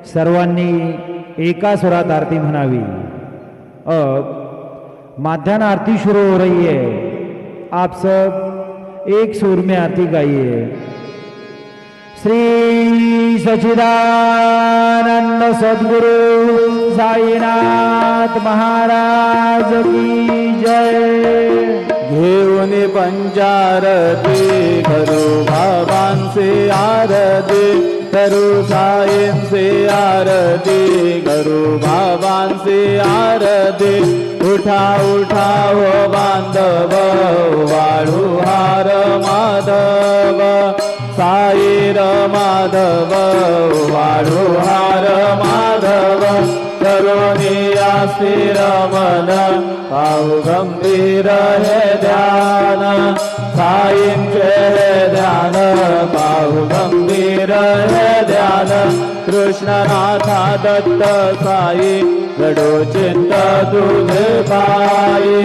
सर्वांनी एका स्वरात आरती म्हणावी। अब माध्यान्ह आरती शुरू हो रही है, आप सब एक सुर में आरती गाइए। श्री सच्चिदानंद सद्गुरु साईनाथ महाराज की जय। घेऊन पंचारती करू बाबांचे आरती, करू साईंचे आरती, करू बाबांचे आरती। उठा उठा हो बांधव वाळू हार माधव, साईर माधव वाळू हार माधव। करुणिया स्थिर मन पाहु गंभीर हे ध्यान, साईंचे हे ध्यान पाहु गंभीर हे ध्यान। कृष्णनाथा दत्त साई घडो चित्त तुझे पायी,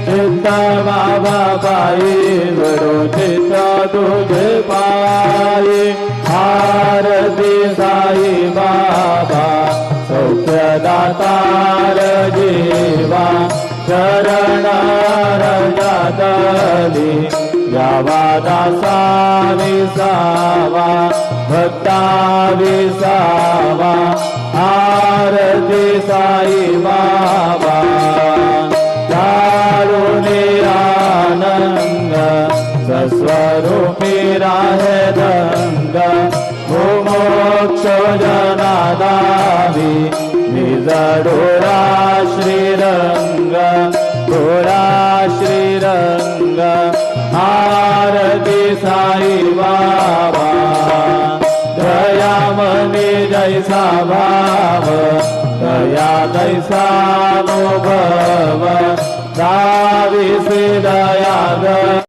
चित्त बाबा पायी घडो चित्त तुझे पायी। आरती साई बाबा सौख्यदातार जीवा, चरण रजातली यावा दासा विसावा, भक्ता विसावा। आरती साई बाबा दारुणी आनंद, सस्वरूपी राहे दंग। मोक्ष जनादावी निज डोळा श्रीरंग, डोळा श्रीरंग। आरती साई बाबा दयामनी जैसा भाव, दया तैसा अनुभव। दाविसी दया